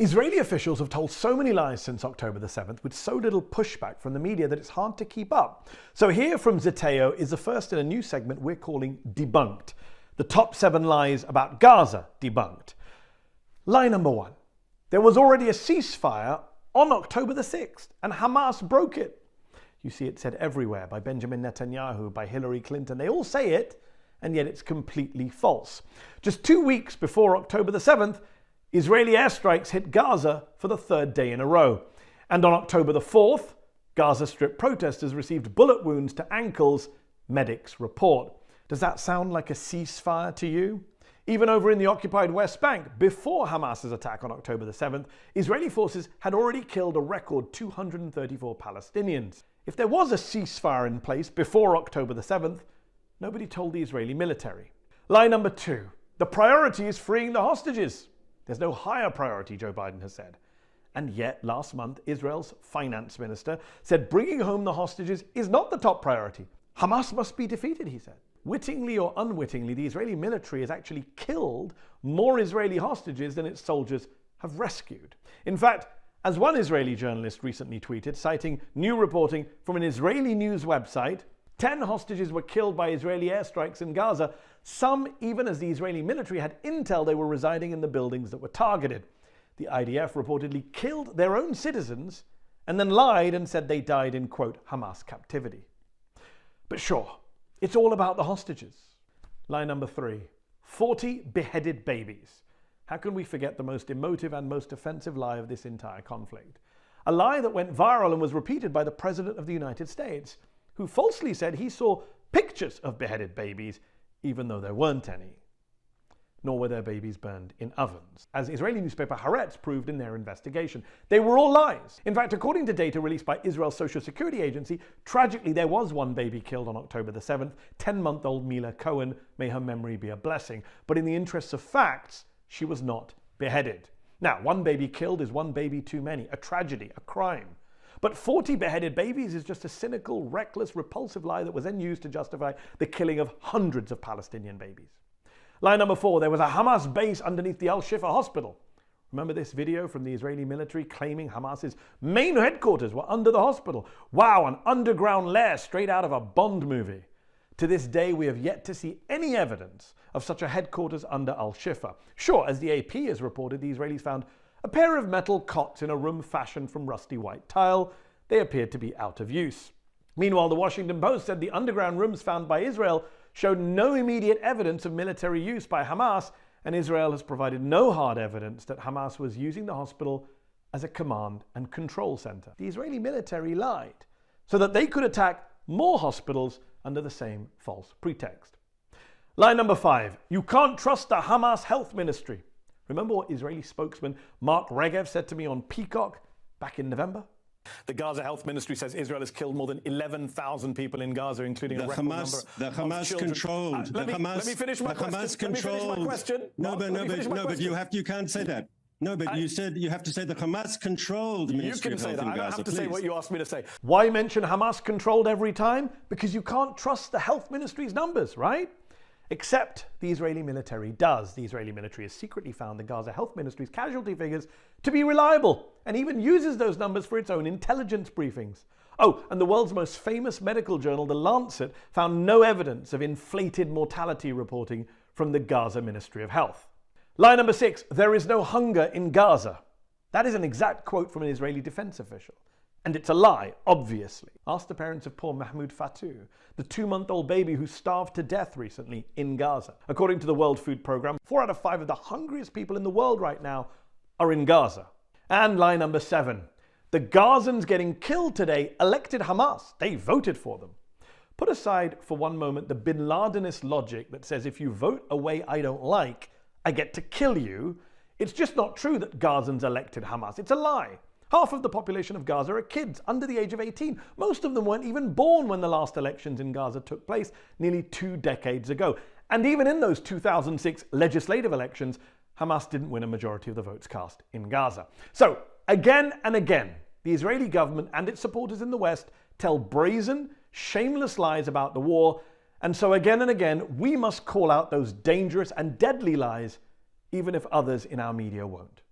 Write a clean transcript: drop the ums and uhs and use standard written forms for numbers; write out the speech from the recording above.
Israeli officials have told so many lies since October the 7th with so little pushback from the media that it's hard to keep up. So here from Zeteo is the first in a new segment we're calling Debunked. The top 7 lies about Gaza debunked. Lie number 1. There was already a ceasefire on October the 6th and Hamas broke it. You see it said everywhere by Benjamin Netanyahu, by Hillary Clinton. They all say it, and yet it's completely false. Just 2 weeks before October the 7th, Israeli airstrikes hit Gaza for the 3rd day in a row. And on October the 4th, Gaza Strip protesters received bullet wounds to ankles, medics report. Does that sound like a ceasefire to you? Even over in the occupied West Bank, before Hamas's attack on October the 7th, Israeli forces had already killed a record 234 Palestinians. If there was a ceasefire in place before October the 7th, nobody told the Israeli military. Lie number 2. The priority is freeing the hostages. There's no higher priority, Joe Biden has said. And yet, last month, Israel's finance minister said bringing home the hostages is not the top priority. Hamas must be defeated, he said. Wittingly or unwittingly, the Israeli military has actually killed more Israeli hostages than its soldiers have rescued. In fact, as one Israeli journalist recently tweeted, citing new reporting from an Israeli news website, 10 hostages were killed by Israeli airstrikes in Gaza, some even as the Israeli military had intel they were residing in the buildings that were targeted. The IDF reportedly killed their own citizens and then lied and said they died in, quote, Hamas captivity. But sure, it's all about the hostages. Lie number 3. 40 beheaded babies. How can we forget the most emotive and most offensive lie of this entire conflict? A lie that went viral and was repeated by the President of the United States, who falsely said he saw pictures of beheaded babies, even though there weren't any. Nor were their babies burned in ovens, as Israeli newspaper Haaretz proved in their investigation. They were all lies. In fact, according to data released by Israel's Social Security Agency, tragically there was one baby killed on October the 7th, 10-month-old Mila Cohen, may her memory be a blessing. But in the interests of facts, she was not beheaded. Now, one baby killed is one baby too many, a tragedy, a crime. But 40 beheaded babies is just a cynical, reckless, repulsive lie that was then used to justify the killing of hundreds of Palestinian babies. Lie number 4, there was a Hamas base underneath the Al-Shifa hospital. Remember this video from the Israeli military claiming Hamas's main headquarters were under the hospital? Wow, an underground lair straight out of a Bond movie. To this day, we have yet to see any evidence of such a headquarters under Al-Shifa. Sure, as the AP has reported, the Israelis found a pair of metal cots in a room fashioned from rusty white tile. They appeared to be out of use. Meanwhile, the Washington Post said the underground rooms found by Israel showed no immediate evidence of military use by Hamas, and Israel has provided no hard evidence that Hamas was using the hospital as a command and control center. The Israeli military lied so that they could attack more hospitals under the same false pretext. Lie number 5, you can't trust the Hamas health ministry. Remember what Israeli spokesman Mark Regev said to me on Peacock back in November? The Gaza Health Ministry says Israel has killed more than 11,000 people in Gaza, including a record number of children. Let me finish my question. No, but you can't say that. No, but you said you have to say the Hamas-controlled Ministry of Health in Gaza. I don't have to say what you asked me to say. Why mention Hamas-controlled every time? Because you can't trust the health ministry's numbers, right? Except the Israeli military does. The Israeli military has secretly found the Gaza Health Ministry's casualty figures to be reliable and even uses those numbers for its own intelligence briefings. Oh, and the world's most famous medical journal, The Lancet, found no evidence of inflated mortality reporting from the Gaza Ministry of Health. Lie number 6, there is no hunger in Gaza. That is an exact quote from an Israeli defense official. And it's a lie, obviously. Ask the parents of poor Mahmoud Fatou, the 2-month-old baby who starved to death recently in Gaza. According to the World Food Programme, 4 out of 5 of the hungriest people in the world right now are in Gaza. And lie number 7, the Gazans getting killed today elected Hamas. They voted for them. Put aside for one moment the bin Ladenist logic that says if you vote a way I don't like, I get to kill you. It's just not true that Gazans elected Hamas. It's a lie. Half of the population of Gaza are kids under the age of 18. Most of them weren't even born when the last elections in Gaza took place nearly 2 decades ago. And even in those 2006 legislative elections, Hamas didn't win a majority of the votes cast in Gaza. So, again and again, the Israeli government and its supporters in the West tell brazen, shameless lies about the war. And so again and again, we must call out those dangerous and deadly lies, even if others in our media won't.